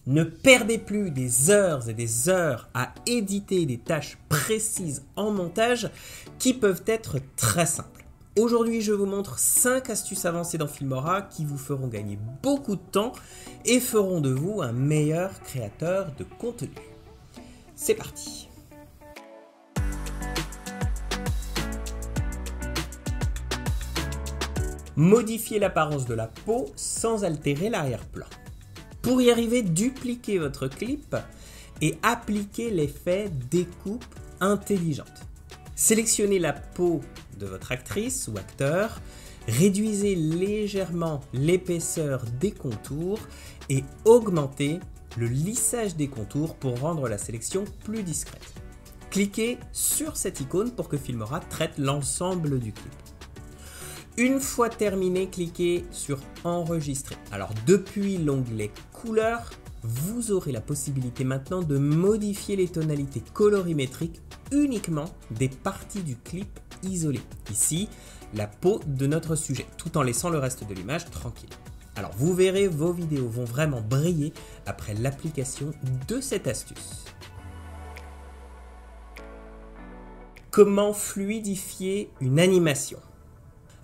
Ne perdez plus des heures et des heures à éditer des tâches précises en montage qui peuvent être très simples. Aujourd'hui, je vous montre 5 astuces avancées dans Filmora qui vous feront gagner beaucoup de temps et feront de vous un meilleur créateur de contenu. C'est parti! Modifiez l'apparence de la peau sans altérer l'arrière-plan. Pour y arriver, dupliquez votre clip et appliquez l'effet découpe intelligente. Sélectionnez la peau de votre actrice ou acteur, réduisez légèrement l'épaisseur des contours et augmentez le lissage des contours pour rendre la sélection plus discrète. Cliquez sur cette icône pour que Filmora traite l'ensemble du clip. Une fois terminé, cliquez sur Enregistrer. Alors depuis l'onglet Couleurs, vous aurez la possibilité maintenant de modifier les tonalités colorimétriques uniquement des parties du clip isolées. Ici, la peau de notre sujet, tout en laissant le reste de l'image tranquille. Alors vous verrez, vos vidéos vont vraiment briller après l'application de cette astuce. Comment fluidifier une animation ?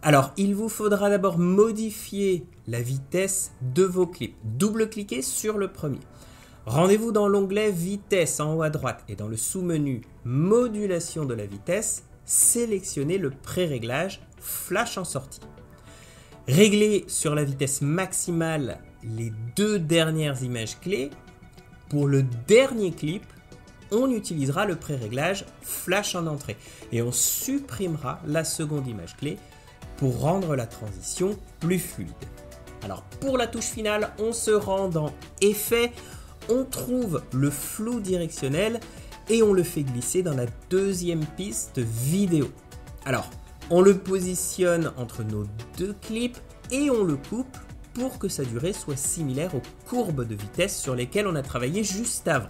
Alors, il vous faudra d'abord modifier la vitesse de vos clips. Double-cliquez sur le premier. Rendez-vous dans l'onglet Vitesse en haut à droite et dans le sous-menu Modulation de la vitesse, sélectionnez le pré-réglage Flash en sortie. Réglez sur la vitesse maximale les 2 dernières images clés. Pour le dernier clip, on utilisera le pré-réglage Flash en entrée et on supprimera la seconde image clé pour rendre la transition plus fluide. Alors pour la touche finale, on se rend dans Effets, on trouve le flou directionnel et on le fait glisser dans la deuxième piste vidéo. Alors on le positionne entre nos 2 clips et on le coupe pour que sa durée soit similaire aux courbes de vitesse sur lesquelles on a travaillé juste avant.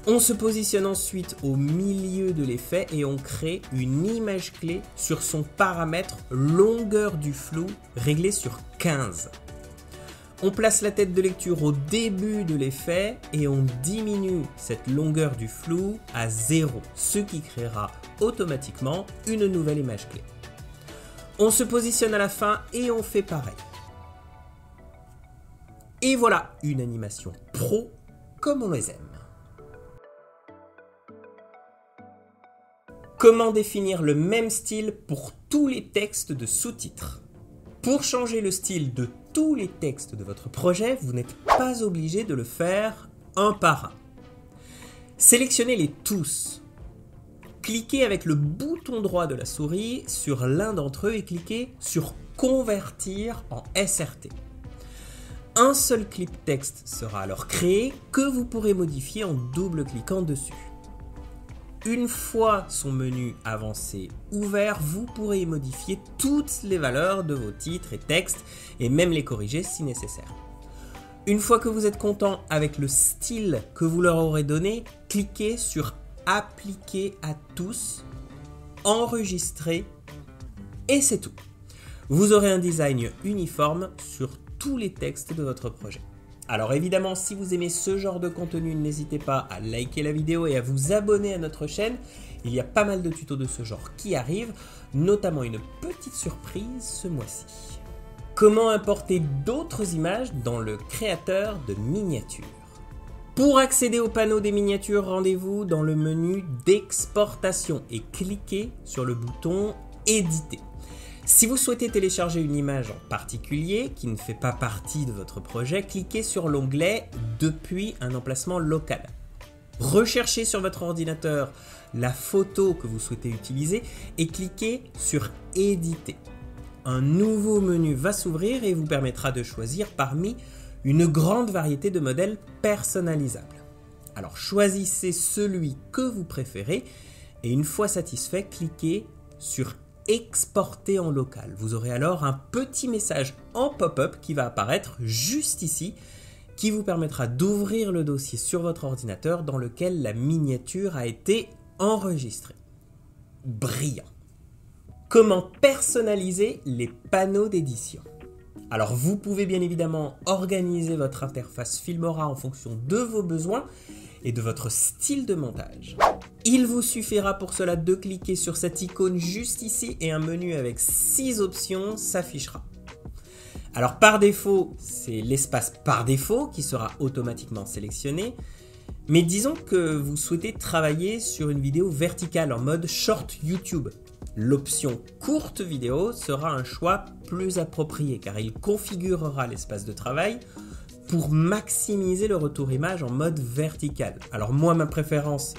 On se positionne ensuite au milieu de l'effet et on crée une image clé sur son paramètre longueur du flou réglé sur 15. On place la tête de lecture au début de l'effet et on diminue cette longueur du flou à 0, ce qui créera automatiquement une nouvelle image clé. On se positionne à la fin et on fait pareil. Et voilà une animation pro comme on les aime. Comment définir le même style pour tous les textes de sous-titres ? Pour changer le style de tous les textes de votre projet, vous n'êtes pas obligé de le faire un par un. Sélectionnez-les tous. Cliquez avec le bouton droit de la souris sur l'un d'entre eux et cliquez sur Convertir en SRT. Un seul clip texte sera alors créé que vous pourrez modifier en double-cliquant dessus. Une fois son menu avancé ouvert, vous pourrez y modifier toutes les valeurs de vos titres et textes et même les corriger si nécessaire. Une fois que vous êtes content avec le style que vous leur aurez donné, cliquez sur Appliquer à tous, Enregistrer et c'est tout. Vous aurez un design uniforme sur tous les textes de votre projet. Alors évidemment, si vous aimez ce genre de contenu, n'hésitez pas à liker la vidéo et à vous abonner à notre chaîne. Il y a pas mal de tutos de ce genre qui arrivent, notamment une petite surprise ce mois-ci. Comment importer d'autres images dans le créateur de miniatures ? Pour accéder au panneau des miniatures, rendez-vous dans le menu d'exportation et cliquez sur le bouton Éditer. Si vous souhaitez télécharger une image en particulier qui ne fait pas partie de votre projet, cliquez sur l'onglet « Depuis un emplacement local ». Recherchez sur votre ordinateur la photo que vous souhaitez utiliser et cliquez sur « Éditer ». Un nouveau menu va s'ouvrir et vous permettra de choisir parmi une grande variété de modèles personnalisables. Alors choisissez celui que vous préférez et une fois satisfait, cliquez sur Exporter en local. Vous aurez alors un petit message en pop-up qui va apparaître juste ici, qui vous permettra d'ouvrir le dossier sur votre ordinateur dans lequel la miniature a été enregistrée. Brillant! Comment personnaliser les panneaux d'édition ? Alors vous pouvez bien évidemment organiser votre interface Filmora en fonction de vos besoins et de votre style de montage. Il vous suffira pour cela de cliquer sur cette icône juste ici et un menu avec 6 options s'affichera. Alors par défaut, c'est l'espace par défaut qui sera automatiquement sélectionné, mais disons que vous souhaitez travailler sur une vidéo verticale en mode short YouTube. L'option courte vidéo sera un choix plus approprié car il configurera l'espace de travail pour maximiser le retour image en mode vertical. Alors moi, ma préférence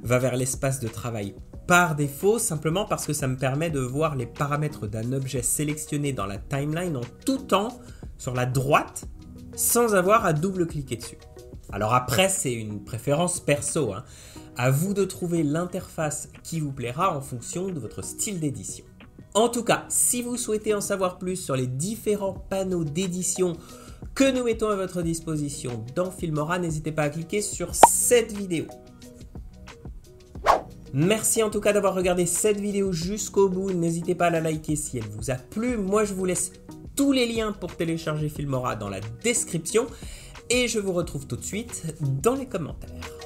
va vers l'espace de travail par défaut, simplement parce que ça me permet de voir les paramètres d'un objet sélectionné dans la timeline en tout temps sur la droite sans avoir à double-cliquer dessus. Alors après, c'est une préférence perso, hein. À vous de trouver l'interface qui vous plaira en fonction de votre style d'édition. En tout cas, si vous souhaitez en savoir plus sur les différents panneaux d'édition que nous mettons à votre disposition dans Filmora, n'hésitez pas à cliquer sur cette vidéo. Merci en tout cas d'avoir regardé cette vidéo jusqu'au bout. N'hésitez pas à la liker si elle vous a plu. Moi, je vous laisse tous les liens pour télécharger Filmora dans la description et je vous retrouve tout de suite dans les commentaires.